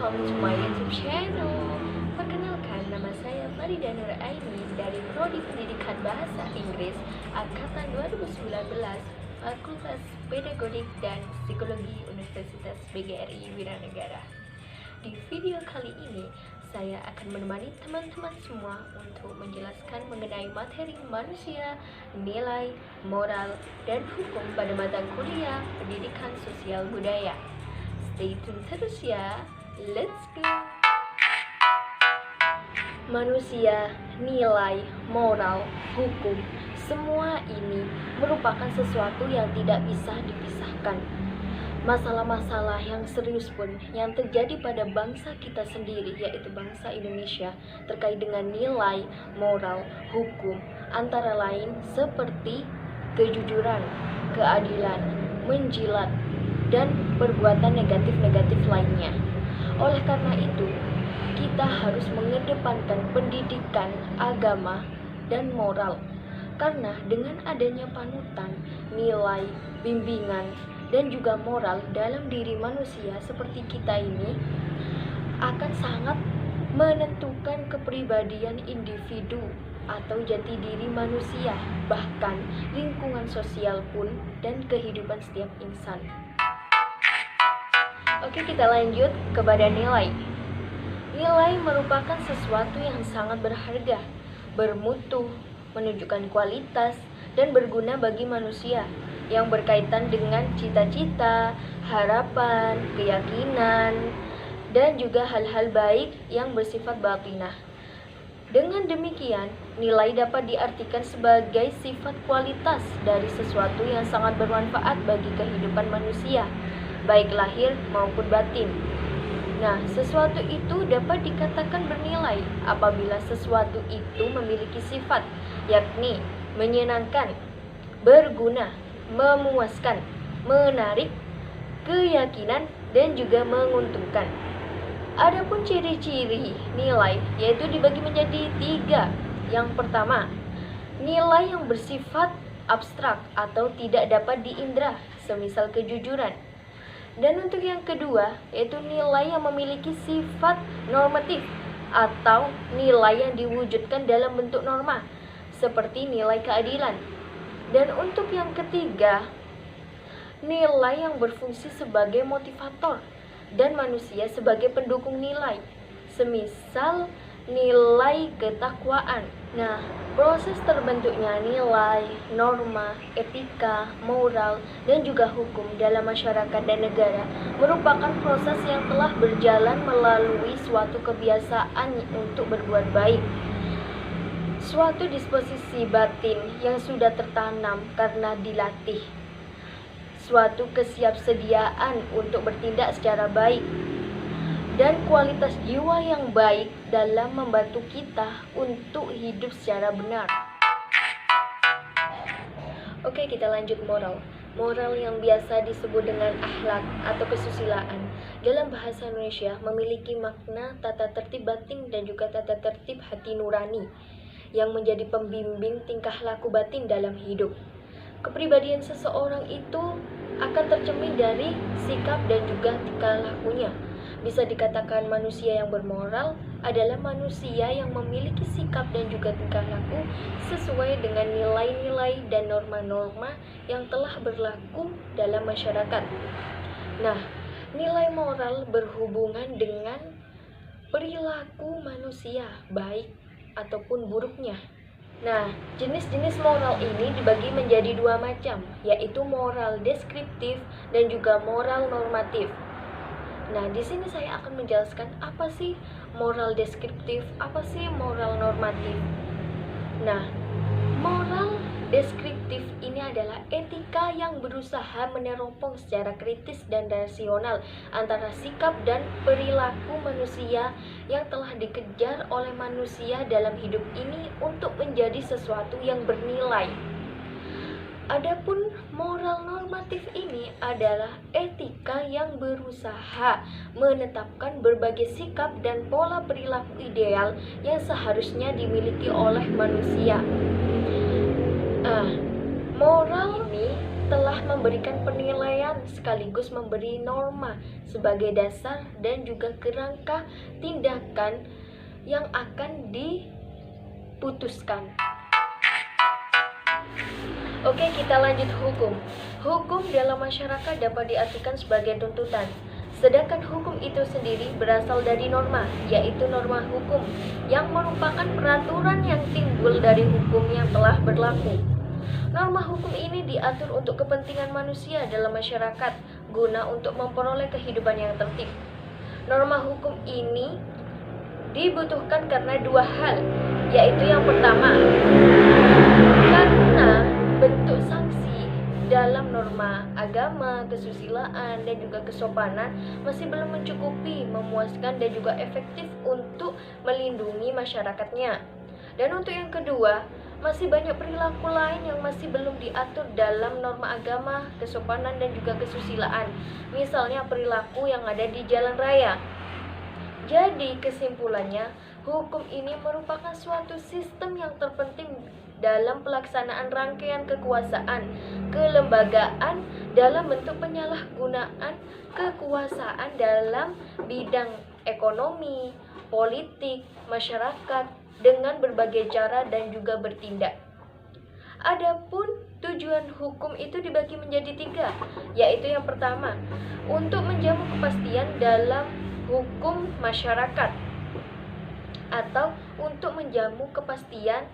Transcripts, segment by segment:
welcome to my YouTube channel. Perkenalkan, nama saya Farida Nur Aini dari Prodi Pendidikan Bahasa Inggris Angkatan 2019, Fakultas Pedagogik dan Psikologi Universitas BGRI Wiranegara. Di video kali ini, saya akan menemani teman-teman semua untuk menjelaskan mengenai materi manusia, nilai, moral, dan hukum pada mata kuliah Pendidikan Sosial Budaya. Stay tune terus ya, let's go! Manusia, nilai, moral, hukum, semua ini merupakan sesuatu yang tidak bisa dipisahkan. Masalah-masalah yang serius pun yang terjadi pada bangsa kita sendiri, yaitu bangsa Indonesia, terkait dengan nilai, moral, hukum, antara lain seperti kejujuran, keadilan, menjilat, dan perbuatan negatif-negatif lainnya. Oleh karena itu, kita harus mengedepankan pendidikan agama dan moral, karena dengan adanya panutan, nilai, bimbingan, dan juga moral dalam diri manusia seperti kita ini akan sangat menentukan kepribadian individu atau jati diri manusia, bahkan lingkungan sosial pun dan kehidupan setiap insan. Oke, kita lanjut kepada nilai. Nilai merupakan sesuatu yang sangat berharga, bermutu, menunjukkan kualitas, dan berguna bagi manusia yang berkaitan dengan cita-cita, harapan, keyakinan, dan juga hal-hal baik yang bersifat batinah. Dengan demikian, nilai dapat diartikan sebagai sifat kualitas dari sesuatu yang sangat bermanfaat bagi kehidupan manusia, baik lahir maupun batin. Nah, sesuatu itu dapat dikatakan bernilai apabila sesuatu itu memiliki sifat, yakni menyenangkan, berguna, memuaskan, menarik, keyakinan, dan juga menguntungkan. Adapun ciri-ciri nilai yaitu dibagi menjadi 3. Yang pertama, nilai yang bersifat abstrak atau tidak dapat diindra, semisal kejujuran. Dan untuk yang kedua, yaitu nilai yang memiliki sifat normatif atau nilai yang diwujudkan dalam bentuk norma, seperti nilai keadilan. Dan untuk yang ketiga, nilai yang berfungsi sebagai motivator dan manusia sebagai pendukung nilai, semisal nilai ketakwaan. Nah, proses terbentuknya nilai, norma, etika, moral, dan juga hukum dalam masyarakat dan negara merupakan proses yang telah berjalan melalui suatu kebiasaan untuk berbuat baik, suatu disposisi batin yang sudah tertanam karena dilatih, suatu kesiapsediaan untuk bertindak secara baik, dan kualitas jiwa yang baik dalam membantu kita untuk hidup secara benar. Oke, kita lanjut moral. Moral yang biasa disebut dengan akhlak atau kesusilaan dalam bahasa Indonesia memiliki makna tata tertib batin dan juga tata tertib hati nurani yang menjadi pembimbing tingkah laku batin dalam hidup. Kepribadian seseorang itu akan tercermin dari sikap dan juga tingkah lakunya. Bisa dikatakan manusia yang bermoral adalah manusia yang memiliki sikap dan juga tingkah laku sesuai dengan nilai-nilai dan norma-norma yang telah berlaku dalam masyarakat. Nah, nilai moral berhubungan dengan perilaku manusia, baik ataupun buruknya. Nah, jenis-jenis moral ini dibagi menjadi 2 macam, yaitu moral deskriptif dan juga moral normatif. Nah, di sini saya akan menjelaskan apa sih moral deskriptif, apa sih moral normatif. Nah, moral deskriptif ini adalah etika yang berusaha meneropong secara kritis dan rasional antara sikap dan perilaku manusia yang telah dikejar oleh manusia dalam hidup ini untuk menjadi sesuatu yang bernilai. Adapun moral normatif ini adalah etika yang berusaha menetapkan berbagai sikap dan pola perilaku ideal yang seharusnya dimiliki oleh manusia. Moral ini telah telah memberikan penilaian sekaligus memberi norma sebagai dasar dan juga kerangka tindakan yang akan diputuskan. Oke, kita lanjut hukum. Hukum dalam masyarakat dapat diartikan sebagai tuntutan. Sedangkan hukum itu sendiri berasal dari norma, yaitu norma hukum, yang merupakan peraturan yang timbul dari hukum yang telah berlaku. Norma hukum ini diatur untuk kepentingan manusia dalam masyarakat, guna untuk memperoleh kehidupan yang tertib. Norma hukum ini dibutuhkan karena dua hal, yaitu yang pertama, karena bentuk sanksi dalam norma agama, kesusilaan, dan juga kesopanan masih belum mencukupi, memuaskan, dan juga efektif untuk melindungi masyarakatnya. Dan untuk yang kedua, masih banyak perilaku lain yang masih belum diatur dalam norma agama, kesopanan, dan juga kesusilaan. Misalnya perilaku yang ada di jalan raya. Jadi kesimpulannya, hukum ini merupakan suatu sistem yang terpenting dalam pelaksanaan rangkaian kekuasaan, kelembagaan dalam bentuk penyalahgunaan kekuasaan dalam bidang ekonomi, politik, masyarakat dengan berbagai cara dan juga bertindak. Adapun tujuan hukum itu dibagi menjadi tiga, yaitu yang pertama, untuk menjamu kepastian dalam hukum masyarakat, atau untuk menjamu kepastian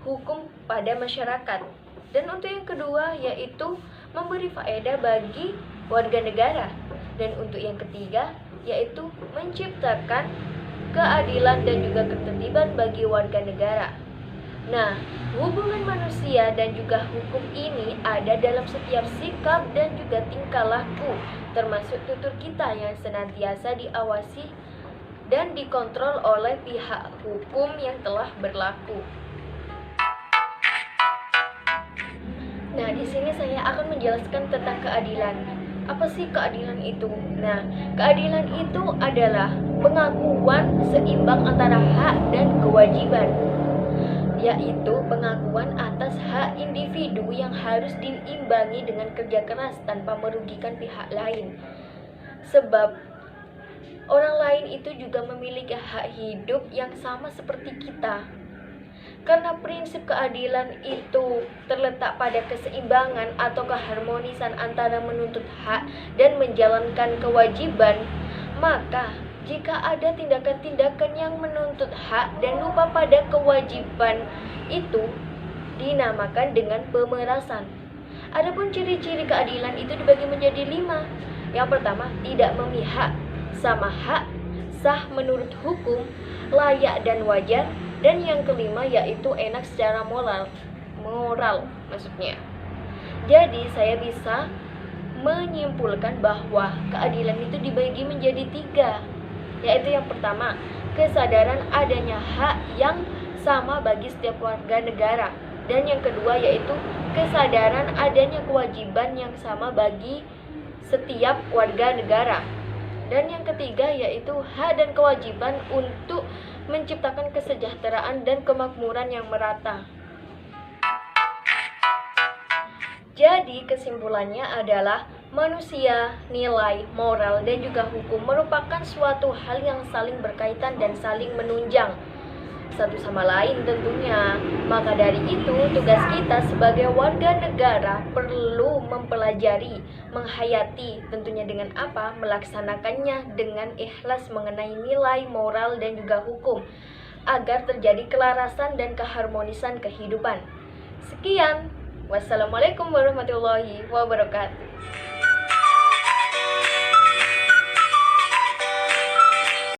hukum pada masyarakat. Dan untuk yang kedua, yaitu memberi faedah bagi warga negara. Dan untuk yang ketiga, yaitu menciptakan keadilan dan juga ketertiban bagi warga negara. Nah, hubungan manusia dan juga hukum ini ada dalam setiap sikap dan juga tingkah laku, termasuk tutur kita yang senantiasa diawasi dan dikontrol oleh pihak hukum yang telah berlaku. Nah, di sini saya akan menjelaskan tentang keadilan. Apa sih keadilan itu? Nah, keadilan itu adalah pengakuan seimbang antara hak dan kewajiban, yaitu pengakuan atas hak individu yang harus diimbangi dengan kerja keras tanpa merugikan pihak lain. Sebab orang lain itu juga memiliki hak hidup yang sama seperti kita. Karena prinsip keadilan itu terletak pada keseimbangan atau keharmonisan antara menuntut hak dan menjalankan kewajiban, maka jika ada tindakan-tindakan yang menuntut hak dan lupa pada kewajiban itu dinamakan dengan pemerasan. Adapun ciri-ciri keadilan itu dibagi menjadi 5. Yang pertama, tidak memihak, sama hak, sah menurut hukum, layak dan wajar. Dan yang kelima yaitu enak secara moral maksudnya. Jadi saya bisa menyimpulkan bahwa keadilan itu dibagi menjadi 3, yaitu yang pertama, kesadaran adanya hak yang sama bagi setiap warga negara. Dan yang kedua yaitu kesadaran adanya kewajiban yang sama bagi setiap warga negara. Dan yang ketiga yaitu hak dan kewajiban untuk menciptakan kesejahteraan dan kemakmuran yang merata. Jadi kesimpulannya adalah manusia, nilai, moral, dan juga hukum merupakan suatu hal yang saling berkaitan dan saling menunjang satu sama lain tentunya. Maka dari itu, tugas kita sebagai warga negara perlu mempelajari, menghayati, tentunya dengan apa? Melaksanakannya dengan ikhlas mengenai nilai, moral, dan juga hukum, agar terjadi kelarasan dan keharmonisan kehidupan. Sekian, wassalamualaikum warahmatullahi wabarakatuh.